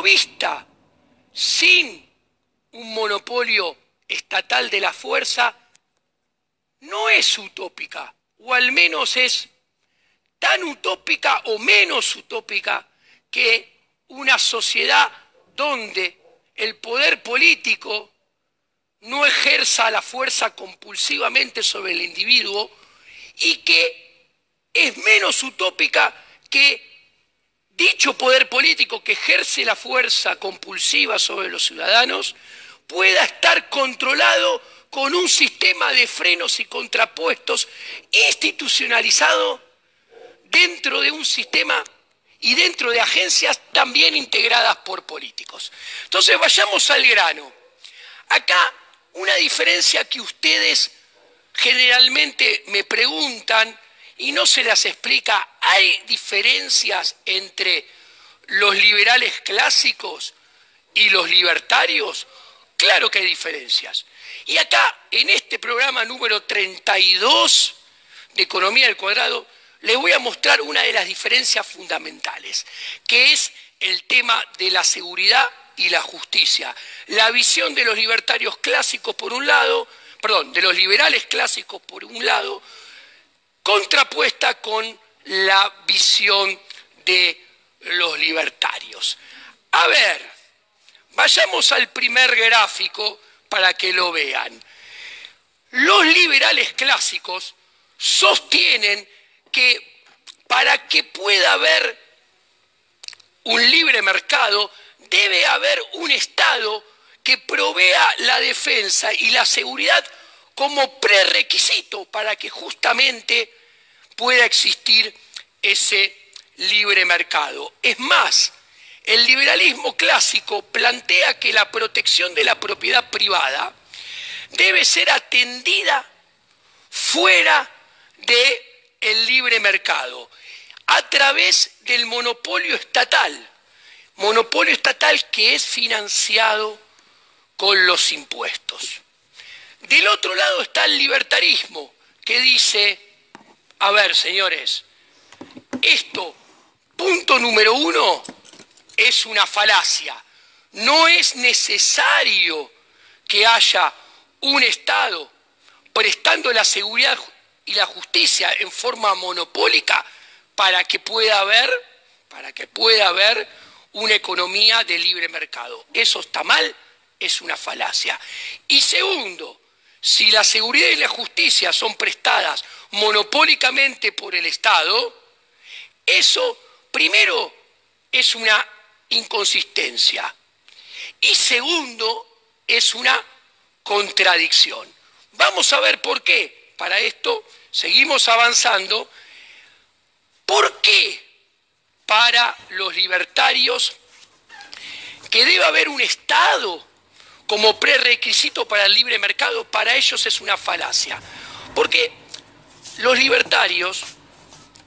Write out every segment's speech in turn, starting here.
vista sin un monopolio estatal de la fuerza no es utópica, o al menos es tan utópica o menos utópica que una sociedad donde el poder político no ejerza la fuerza compulsivamente sobre el individuo y que es menos utópica que dicho poder político que ejerce la fuerza compulsiva sobre los ciudadanos pueda estar controlado con un sistema de frenos y contrapuestos institucionalizado dentro de un sistema y dentro de agencias también integradas por políticos. Entonces vayamos al grano. Acá una diferencia que ustedes generalmente me preguntan y no se las explica. ¿Hay diferencias entre los liberales clásicos y los libertarios? Claro que hay diferencias. Y acá, en este programa número 32 de Economía al Cuadrado, les voy a mostrar una de las diferencias fundamentales, que es el tema de la seguridad y la justicia. La visión de los libertarios clásicos por un lado, de los liberales clásicos por un lado, contrapuesta con la visión de los libertarios. A ver, vayamos al primer gráfico para que lo vean. Los liberales clásicos sostienen que para que pueda haber un libre mercado debe haber un Estado que provea la defensa y la seguridad como prerequisito para que justamente pueda existir ese libre mercado. Es más, el liberalismo clásico plantea que la protección de la propiedad privada debe ser atendida fuera del libre mercado, a través del monopolio estatal que es financiado con los impuestos. Del otro lado está el libertarismo, que dice, a ver, señores, esto, punto número uno, es una falacia. No es necesario que haya un Estado prestando la seguridad y la justicia en forma monopólica para que pueda haber una economía de libre mercado. Eso está mal, es una falacia. Y segundo, si la seguridad y la justicia son prestadas monopólicamente por el Estado, eso primero es una inconsistencia y segundo es una contradicción. Vamos a ver por qué. Para esto seguimos avanzando. ¿Por qué para los libertarios que debe haber un Estado como prerequisito para el libre mercado? Para ellos es una falacia. Porque los libertarios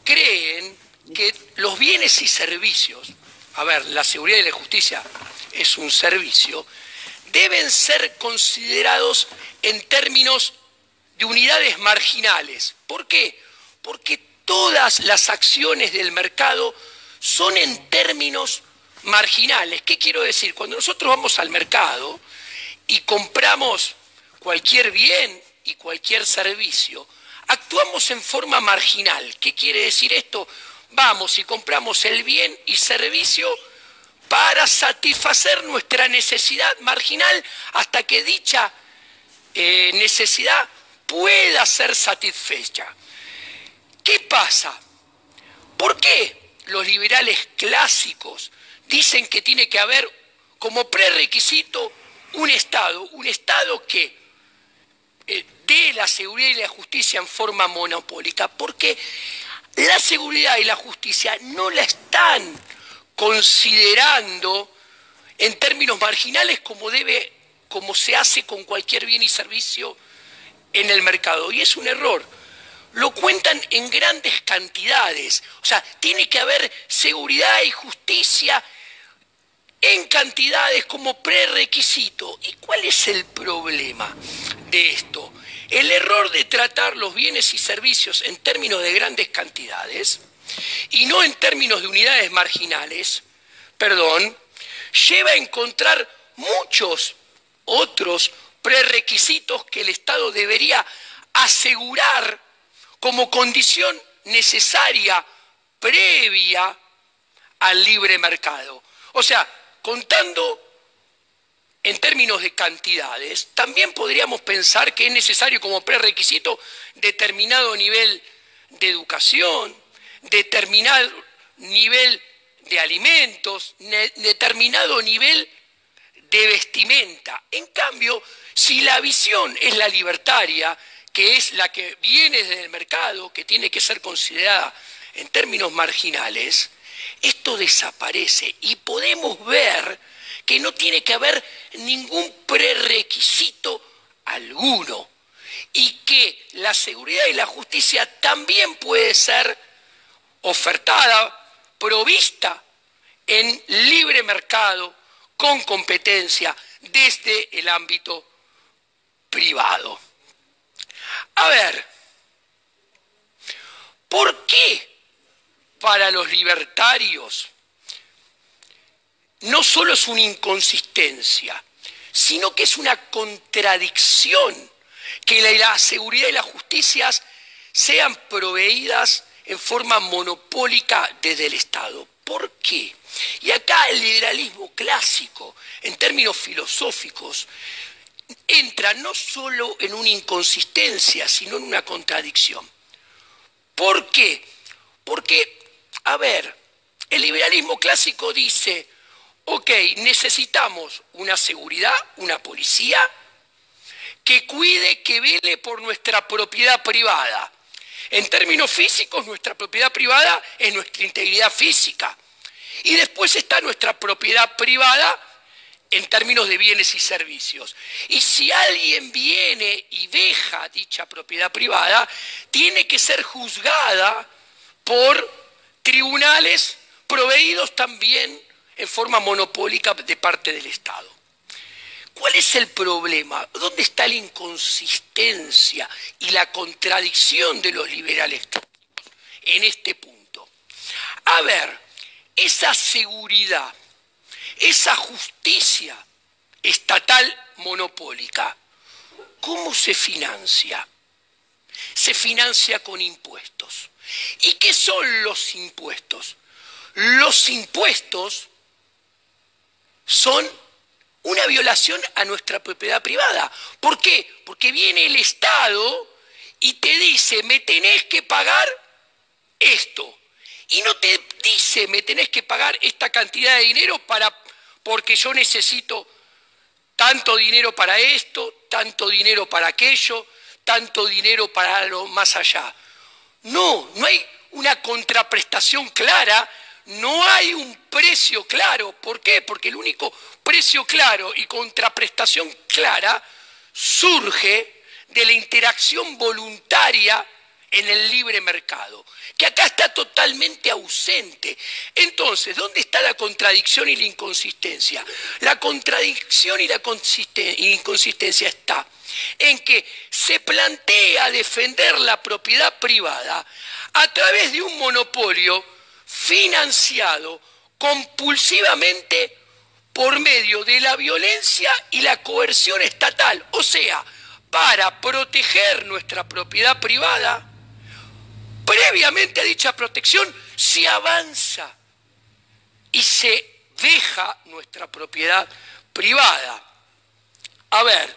creen que los bienes y servicios, a ver, la seguridad y la justicia es un servicio, deben ser considerados en términos de unidades marginales. ¿Por qué? Porque todas las acciones del mercado son en términos marginales. ¿Qué quiero decir? Cuando nosotros vamos al mercado y compramos cualquier bien y cualquier servicio, actuamos en forma marginal. ¿Qué quiere decir esto? Vamos y compramos el bien y servicio para satisfacer nuestra necesidad marginal hasta que dicha necesidad pueda ser satisfecha. ¿Qué pasa? ¿Por qué los liberales clásicos dicen que tiene que haber como prerequisito un Estado que dé la seguridad y la justicia en forma monopólica? Porque la seguridad y la justicia no la están considerando en términos marginales como se hace con cualquier bien y servicio en el mercado. Y es un error. Lo cuentan en grandes cantidades. O sea, tiene que haber seguridad y justicia en cantidades como prerequisito. ¿Y cuál es el problema de esto? El error de tratar los bienes y servicios en términos de grandes cantidades y no en términos de unidades marginales, lleva a encontrar muchos otros prerequisitos que el Estado debería asegurar como condición necesaria, previa al libre mercado. O sea, contando en términos de cantidades, también podríamos pensar que es necesario como prerequisito determinado nivel de educación, determinado nivel de alimentos, determinado nivel de vestimenta. En cambio, si la visión es la libertaria, que es la que viene desde el mercado, que tiene que ser considerada en términos marginales, esto desaparece y podemos ver que no tiene que haber ningún prerequisito alguno y que la seguridad y la justicia también puede ser ofertada, provista en libre mercado, con competencia, desde el ámbito privado. A ver, ¿por qué para los libertarios no solo es una inconsistencia, sino que es una contradicción que la seguridad y las justicias sean proveídas en forma monopólica desde el Estado? ¿Por qué? Y acá el liberalismo clásico, en términos filosóficos, entra no solo en una inconsistencia, sino en una contradicción. ¿Por qué? Porque, a ver, el liberalismo clásico dice, ok, necesitamos una seguridad, una policía, que cuide, que vele por nuestra propiedad privada. En términos físicos, nuestra propiedad privada es nuestra integridad física. Y después está nuestra propiedad privada en términos de bienes y servicios. Y si alguien viene y deja dicha propiedad privada, tiene que ser juzgada por tribunales proveídos también en forma monopólica de parte del Estado. ¿Cuál es el problema? ¿Dónde está la inconsistencia y la contradicción de los liberales en este punto? A ver, esa seguridad, esa justicia estatal monopólica, ¿cómo se financia? Se financia con impuestos. ¿Y qué son los impuestos? Los impuestos son una violación a nuestra propiedad privada. ¿Por qué? Porque viene el Estado y te dice, me tenés que pagar esto. Y no te dice, me tenés que pagar esta cantidad de dinero porque yo necesito tanto dinero para esto, tanto dinero para aquello, tanto dinero para lo más allá. No hay una contraprestación clara, no hay un precio claro. ¿Por qué? Porque el único precio claro y contraprestación clara surge de la interacción voluntaria en el libre mercado, que acá está totalmente ausente. Entonces, ¿dónde está la contradicción y la inconsistencia? La contradicción y la inconsistencia está en que se plantea defender la propiedad privada a través de un monopolio financiado compulsivamente por medio de la violencia y la coerción estatal. O sea, para proteger nuestra propiedad privada, previamente a dicha protección se avanza y se deja nuestra propiedad privada. A ver,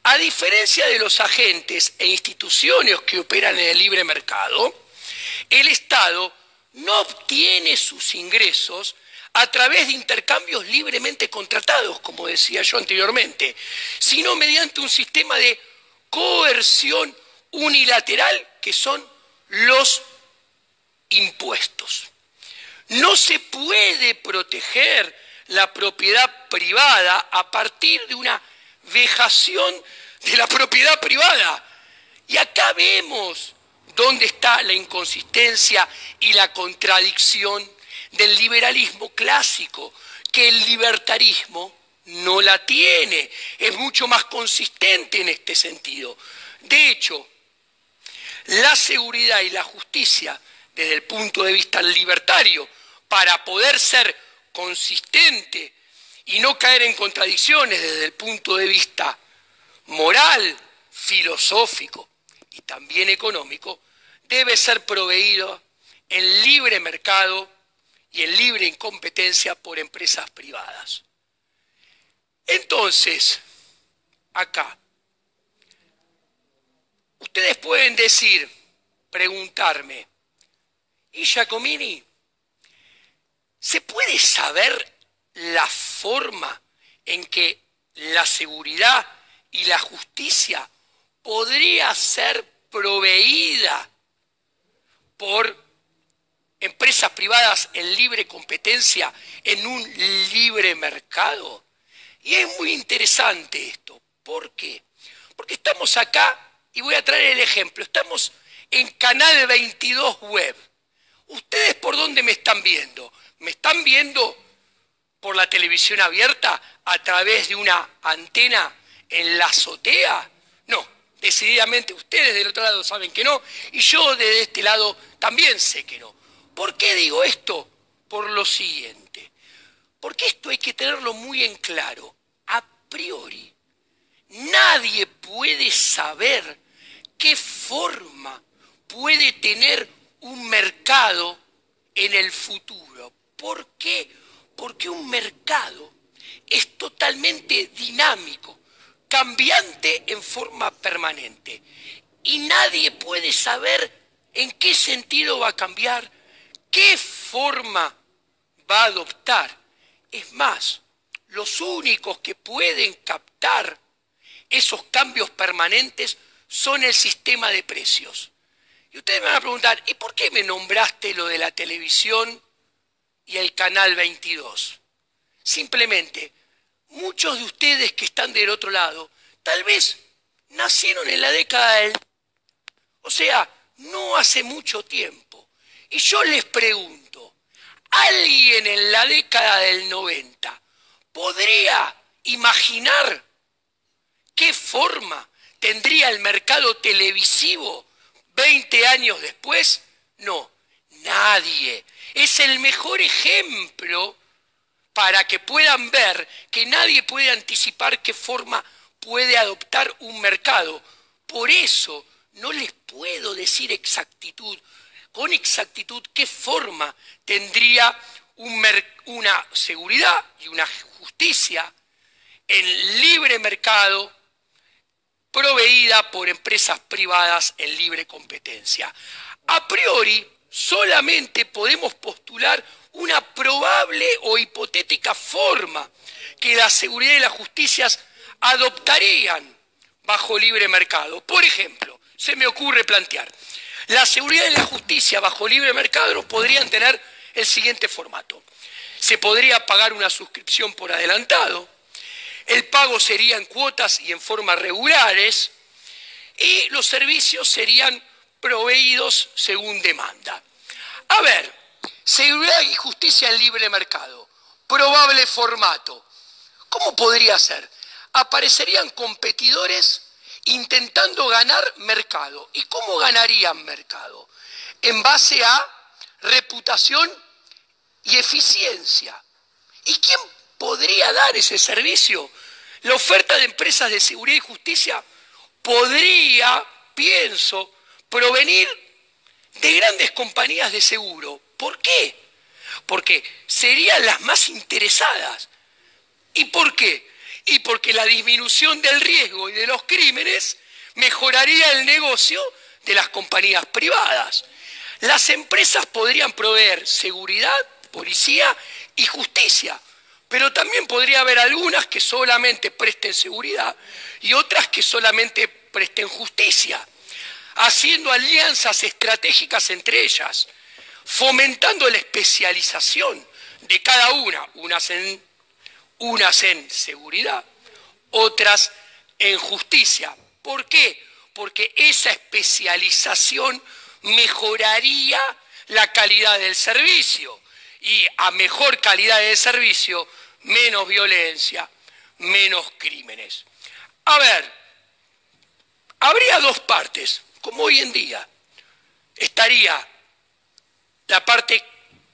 a diferencia de los agentes e instituciones que operan en el libre mercado, el Estado no obtiene sus ingresos a través de intercambios libremente contratados, como decía yo anteriormente, sino mediante un sistema de coerción unilateral que son los impuestos. No se puede proteger la propiedad privada a partir de una vejación de la propiedad privada. Y acá vemos dónde está la inconsistencia y la contradicción del liberalismo clásico, que el libertarismo no la tiene, es mucho más consistente en este sentido. De hecho, la seguridad y la justicia, desde el punto de vista libertario, para poder ser consistente y no caer en contradicciones desde el punto de vista moral, filosófico y también económico, debe ser proveído en libre mercado y en libre incompetencia por empresas privadas. Entonces, acá, ustedes pueden decir, preguntarme, ¿y Giacomini? ¿Se puede saber la forma en que la seguridad y la justicia podría ser proveída por empresas privadas en libre competencia en un libre mercado? Y es muy interesante esto. ¿Por qué? Porque estamos acá, y voy a traer el ejemplo, estamos en Canal 22 Web. ¿Ustedes por dónde me están viendo? ¿Me están viendo por la televisión abierta a través de una antena en la azotea? No, decididamente ustedes del otro lado saben que no, y yo de este lado también sé que no. ¿Por qué digo esto? Por lo siguiente. Porque esto hay que tenerlo muy en claro. A priori, nadie puede saber qué forma puede tener un mercado en el futuro. ¿Por qué? Porque un mercado es totalmente dinámico, cambiante en forma permanente. Y nadie puede saber en qué sentido va a cambiar, qué forma va a adoptar. Es más, los únicos que pueden captar esos cambios permanentes son el sistema de precios. Y ustedes me van a preguntar, ¿y por qué me nombraste lo de la televisión y el Canal 22? Simplemente, muchos de ustedes que están del otro lado, tal vez nacieron en la década del... O sea, no hace mucho tiempo. Y yo les pregunto, ¿alguien en la década del 90 podría imaginar qué forma tendría el mercado televisivo 20 años después? No, nadie. Es el mejor ejemplo para que puedan ver que nadie puede anticipar qué forma puede adoptar un mercado. Por eso no les puedo decir con exactitud qué forma tendría una seguridad y una justicia en libre mercado proveída por empresas privadas en libre competencia. A priori, solamente podemos postular una probable o hipotética forma que la seguridad y las justicias adoptarían bajo libre mercado. Por ejemplo, se me ocurre plantear, la seguridad y la justicia bajo libre mercado podrían tener el siguiente formato. Se podría pagar una suscripción por adelantado, el pago sería en cuotas y en formas regulares, y los servicios serían proveídos según demanda. A ver, seguridad y justicia en libre mercado, probable formato. ¿Cómo podría ser? Aparecerían competidores intentando ganar mercado. ¿Y cómo ganarían mercado? En base a reputación y eficiencia. ¿Y quién podría dar ese servicio? La oferta de empresas de seguridad y justicia podría, pienso, provenir de grandes compañías de seguro. ¿Por qué? Porque serían las más interesadas. ¿Y por qué? Y porque la disminución del riesgo y de los crímenes mejoraría el negocio de las compañías privadas. Las empresas podrían proveer seguridad, policía y justicia, pero también podría haber algunas que solamente presten seguridad y otras que solamente presten justicia, haciendo alianzas estratégicas entre ellas, fomentando la especialización de cada una, unas en seguridad, otras en justicia. ¿Por qué? Porque esa especialización mejoraría la calidad del servicio, y a mejor calidad del servicio, menos violencia, menos crímenes. A ver, habría dos partes, como hoy en día. Estaría la parte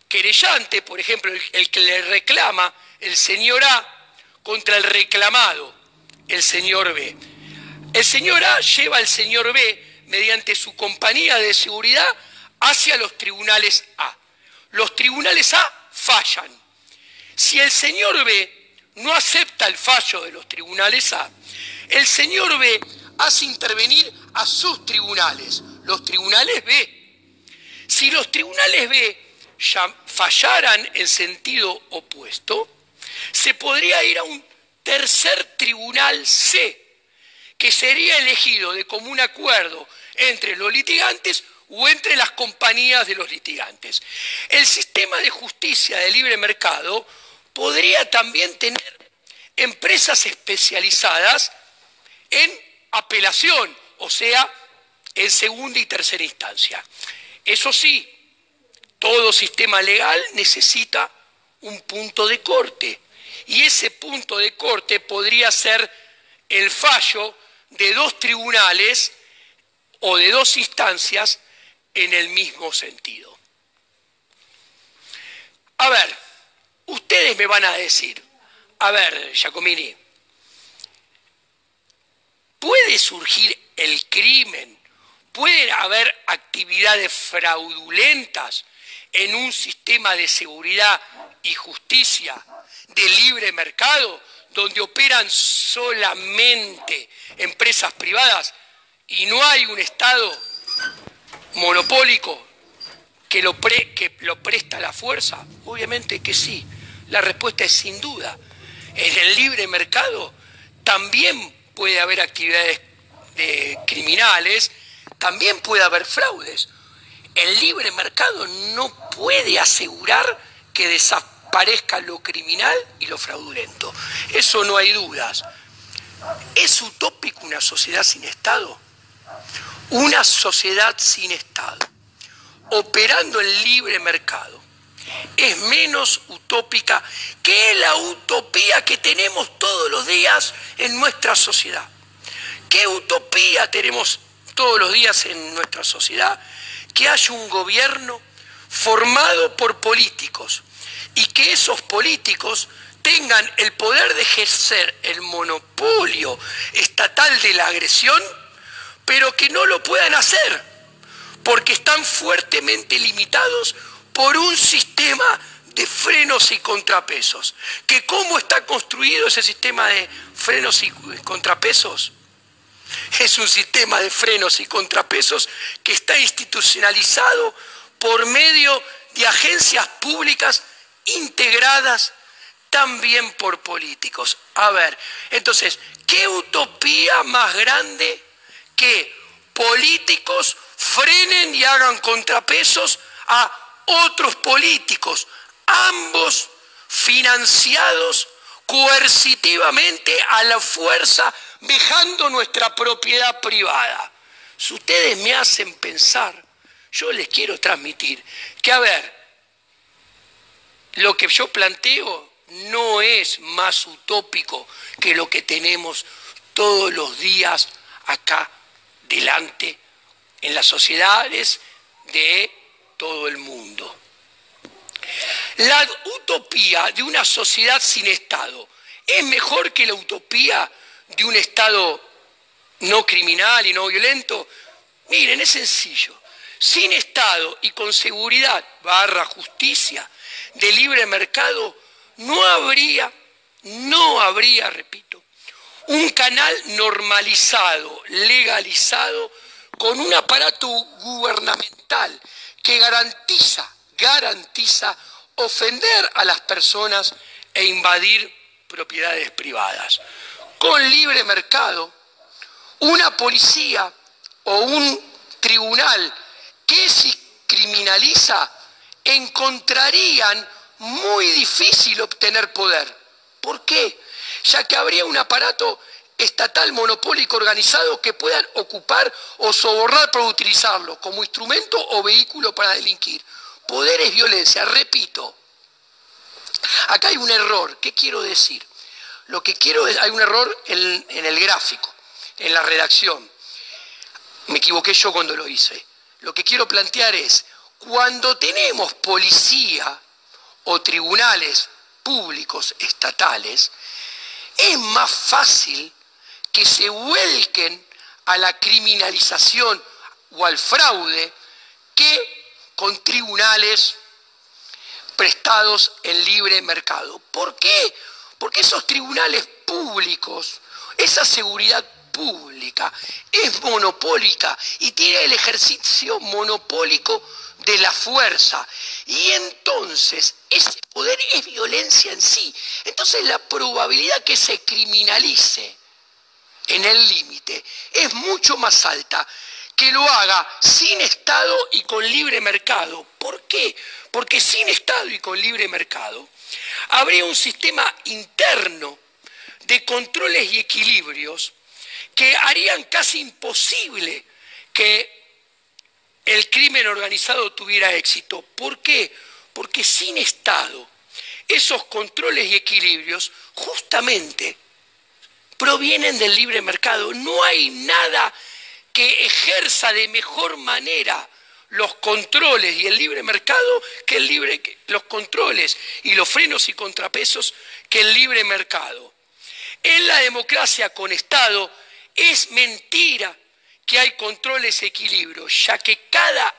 querellante, por ejemplo, el que le reclama, el señor A, contra el reclamado, el señor B. El señor A lleva al señor B mediante su compañía de seguridad hacia los tribunales A. Los tribunales A fallan. Si el señor B no acepta el fallo de los tribunales A, el señor B hace intervenir a sus tribunales, los tribunales B. Si los tribunales B fallaran en sentido opuesto, se podría ir a un tercer tribunal C, que sería elegido de común acuerdo entre los litigantes o entre las compañías de los litigantes. El sistema de justicia de libre mercado podría también tener empresas especializadas en apelación, o sea, en segunda y tercera instancia. Eso sí, todo sistema legal necesita un punto de corte, y ese punto de corte podría ser el fallo de dos tribunales o de dos instancias en el mismo sentido. A ver, ustedes me van a decir, a ver, Giacomini, ¿puede surgir el crimen? ¿Pueden haber actividades fraudulentas en un sistema de seguridad y justicia de libre mercado donde operan solamente empresas privadas y no hay un Estado monopólico que lo presta a la fuerza? Obviamente que sí. La respuesta es sin duda. En el libre mercado también puede haber actividades criminales, también puede haber fraudes. El libre mercado no puede asegurar que desaparezca lo criminal y lo fraudulento. Eso no hay dudas. ¿Es utópico una sociedad sin Estado? Una sociedad sin Estado, operando en libre mercado, es menos utópica que la utopía que tenemos todos los días en nuestra sociedad. ¿Qué utopía tenemos todos los días en nuestra sociedad? Que haya un gobierno formado por políticos y que esos políticos tengan el poder de ejercer el monopolio estatal de la agresión, pero que no lo puedan hacer porque están fuertemente limitados por un sistema de frenos y contrapesos. ¿Que cómo está construido ese sistema de frenos y contrapesos? Es un sistema de frenos y contrapesos que está institucionalizado por medio de agencias públicas integradas también por políticos. A ver, entonces, ¿qué utopía más grande que políticos frenen y hagan contrapesos a otros políticos, ambos financiados coercitivamente a la fuerza, vejando nuestra propiedad privada? Si ustedes me hacen pensar, yo les quiero transmitir que, a ver, lo que yo planteo no es más utópico que lo que tenemos todos los días acá delante en las sociedades de todo el mundo. La utopía de una sociedad sin Estado es mejor que la utopía de un Estado no criminal y no violento. Miren, es sencillo. Sin Estado y con seguridad / justicia de libre mercado no habría, repito, un canal normalizado, legalizado, con un aparato gubernamental que garantiza ofender a las personas e invadir propiedades privadas. Con libre mercado, una policía o un tribunal que si criminaliza encontrarían muy difícil obtener poder. ¿Por qué? Ya que habría un aparato estatal monopólico organizado que puedan ocupar o sobornar para utilizarlo como instrumento o vehículo para delinquir. Poder es violencia, repito. Acá hay un error. ¿Qué quiero decir? Lo que quiero es, hay un error en el gráfico, en la redacción. Me equivoqué yo cuando lo hice. Lo que quiero plantear es, cuando tenemos policía o tribunales públicos estatales, es más fácil que se vuelquen a la criminalización o al fraude que con tribunales prestados en libre mercado. ¿Por qué? Porque esos tribunales públicos, esa seguridad pública es monopólica y tiene el ejercicio monopólico de la fuerza. Y entonces ese poder es violencia en sí. Entonces la probabilidad que se criminalice en el límite es mucho más alta que lo haga sin Estado y con libre mercado. ¿Por qué? Porque sin Estado y con libre mercado habría un sistema interno de controles y equilibrios que harían casi imposible que el crimen organizado tuviera éxito. ¿Por qué? Porque sin Estado esos controles y equilibrios justamente provienen del libre mercado. No hay nada que ejerza de mejor manera los controles y el libre mercado que los controles y los frenos y contrapesos que el libre mercado. En la democracia con Estado es mentira que hay controles y equilibrios, ya que cada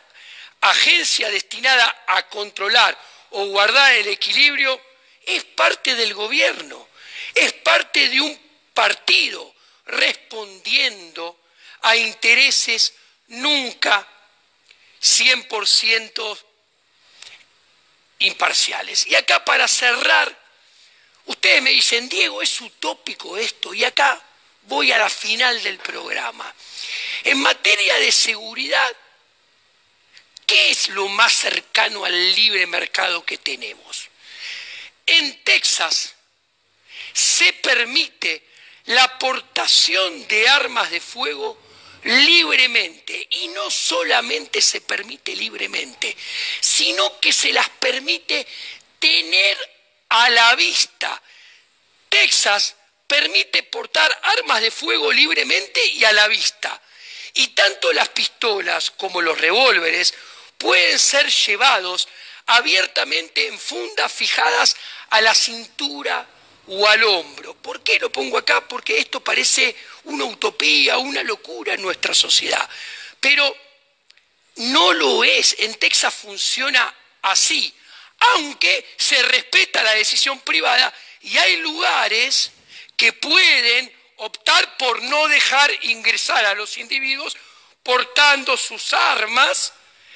agencia destinada a controlar o guardar el equilibrio es parte del gobierno, es parte de un partido respondiendo a intereses nunca 100% imparciales. Y acá para cerrar, ustedes me dicen, Diego, es utópico esto, y acá voy a la final del programa. En materia de seguridad, ¿qué es lo más cercano al libre mercado que tenemos? En Texas se permite la aportación de armas de fuego libremente, y no solamente se permite libremente, sino que se las permite tener a la vista. Texas permite portar armas de fuego libremente y a la vista, y tanto las pistolas como los revólveres pueden ser llevados abiertamente en fundas fijadas a la cintura o al hombro. ¿Por qué lo pongo acá? Porque esto parece una utopía, una locura en nuestra sociedad. Pero no lo es. En Texas funciona así, aunque se respeta la decisión privada y hay lugares que pueden optar por no dejar ingresar a los individuos portando sus armas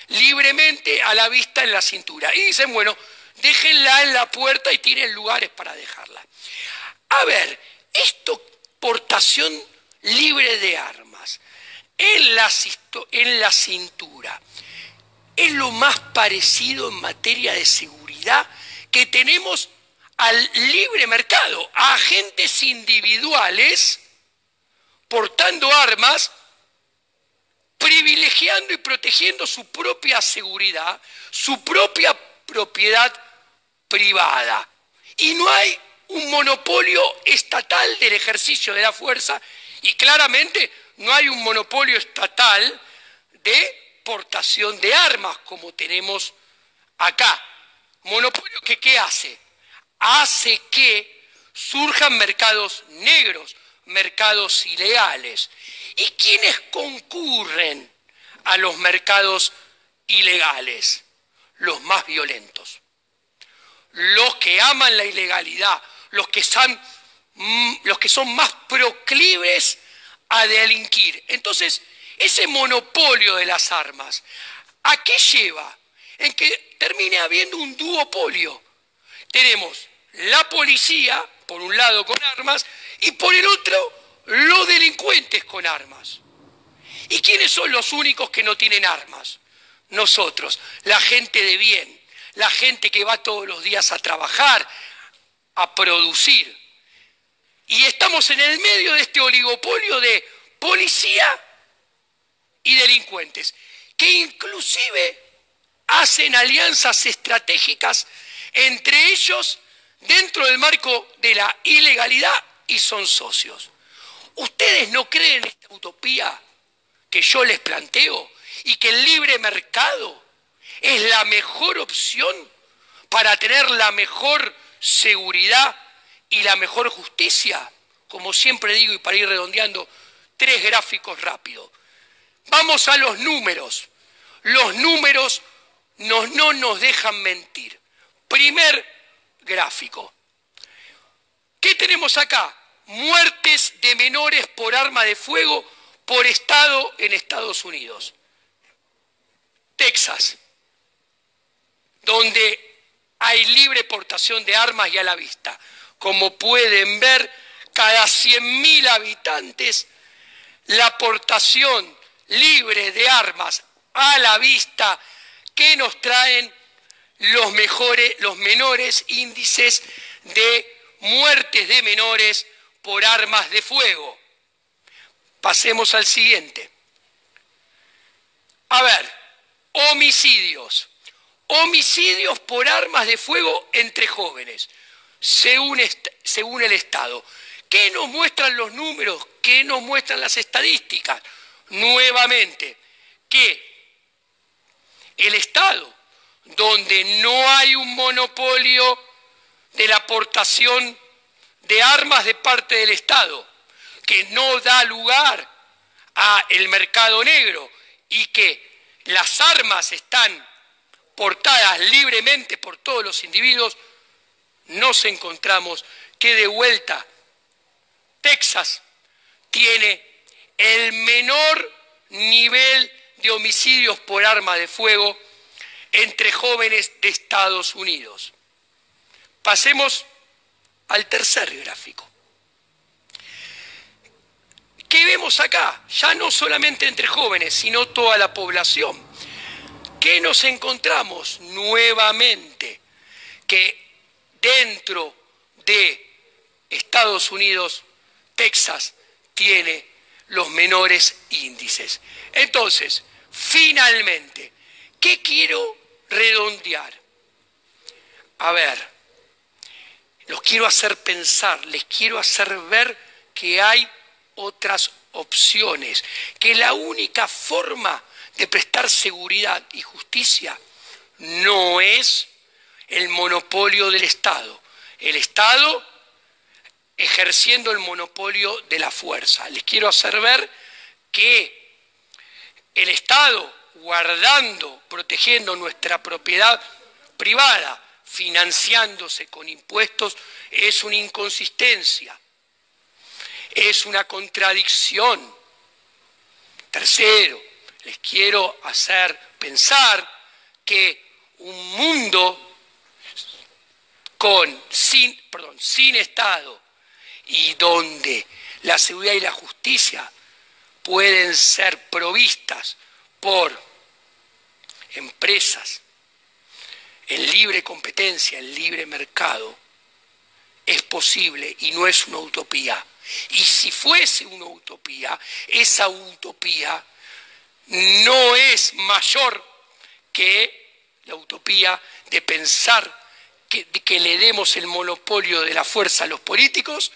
libremente a la vista en la cintura. Y dicen, bueno, déjenla en la puerta y tienen lugares para dejarla. A ver, esto, portación libre de armas en la cintura, es lo más parecido en materia de seguridad que tenemos al libre mercado, a agentes individuales portando armas, privilegiando y protegiendo su propia seguridad, su propia propiedad privada. Y no hay un monopolio estatal del ejercicio de la fuerza, y claramente no hay un monopolio estatal de portación de armas como tenemos acá. Monopolio que ¿qué hace? Hace que surjan mercados negros, mercados ilegales. ¿Y quiénes concurren a los mercados ilegales? Los más violentos, los que aman la ilegalidad, los que son más proclives a delinquir. Entonces, ese monopolio de las armas, ¿a qué lleva? En que termine habiendo un duopolio. Tenemos la policía, por un lado con armas, y por el otro los delincuentes con armas. ¿Y quiénes son los únicos que no tienen armas? Nosotros, la gente de bien, la gente que va todos los días a trabajar, a producir. Y estamos en el medio de este oligopolio de policía y delincuentes, que inclusive hacen alianzas estratégicas entre ellos dentro del marco de la ilegalidad y son socios. ¿Ustedes no creen en esta utopía que yo les planteo y que el libre mercado es la mejor opción para tener la mejor seguridad y la mejor justicia? como siempre digo y para ir redondeando, 3 gráficos rápidos. Vamos a los números. Los números no nos dejan mentir. Primer gráfico. ¿Qué tenemos acá? Muertes de menores por arma de fuego por estado en Estados Unidos. Texas, donde hay libre portación de armas y a la vista. Como pueden ver, cada 100.000 habitantes, la portación libre de armas a la vista que nos traen los menores índices de muertes de menores por armas de fuego. Pasemos al siguiente. A ver, homicidios. Homicidios por armas de fuego entre jóvenes, según el Estado. ¿Qué nos muestran los números? ¿Qué nos muestran las estadísticas? Nuevamente, que el Estado, donde no hay un monopolio de la aportación de armas de parte del Estado, que no da lugar al mercado negro y que las armas están portadas libremente por todos los individuos, nos encontramos que de vuelta Texas tiene el menor nivel de homicidios por arma de fuego entre jóvenes de Estados Unidos. Pasemos al tercer gráfico. ¿Qué vemos acá? Ya no solamente entre jóvenes, sino toda la población. ¿Qué nos encontramos? Nuevamente, que dentro de Estados Unidos, Texas tiene los menores índices. Entonces, finalmente, ¿qué quiero redondear? A ver, los quiero hacer pensar, les quiero hacer ver que hay otras opciones, que la única forma de prestar seguridad y justicia no es el monopolio del Estado. El Estado ejerciendo el monopolio de la fuerza. Les quiero hacer ver que el Estado, guardando, protegiendo nuestra propiedad privada, financiándose con impuestos, es una inconsistencia, es una contradicción. Tercero, les quiero hacer pensar que un mundo sin Estado y donde la seguridad y la justicia pueden ser provistas por empresas en libre competencia, en libre mercado, es posible y no es una utopía. Y si fuese una utopía, esa utopía no es mayor que la utopía de pensar que le demos el monopolio de la fuerza a los políticos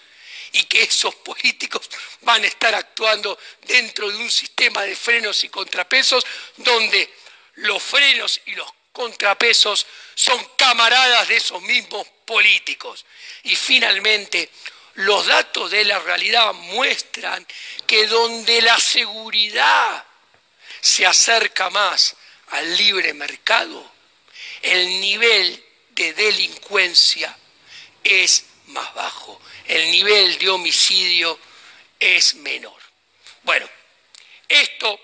y que esos políticos van a estar actuando dentro de un sistema de frenos y contrapesos donde los frenos y los contrapesos son camaradas de esos mismos políticos. Y finalmente, los datos de la realidad muestran que donde la seguridad se acerca más al libre mercado, el nivel de delincuencia es más bajo, el nivel de homicidio es menor. Bueno, esto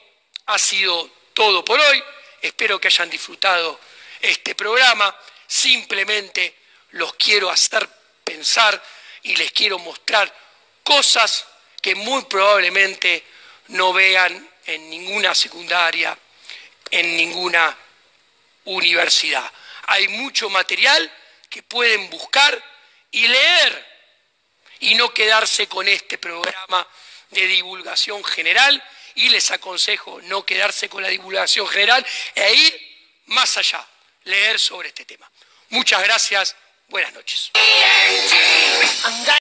ha sido todo por hoy. Espero que hayan disfrutado este programa. Simplemente los quiero hacer pensar y les quiero mostrar cosas que muy probablemente no vean en ninguna secundaria, en ninguna universidad. Hay mucho material que pueden buscar y leer y no quedarse con este programa de divulgación general, y les aconsejo no quedarse con la divulgación general e ir más allá, leer sobre este tema. Muchas gracias, buenas noches.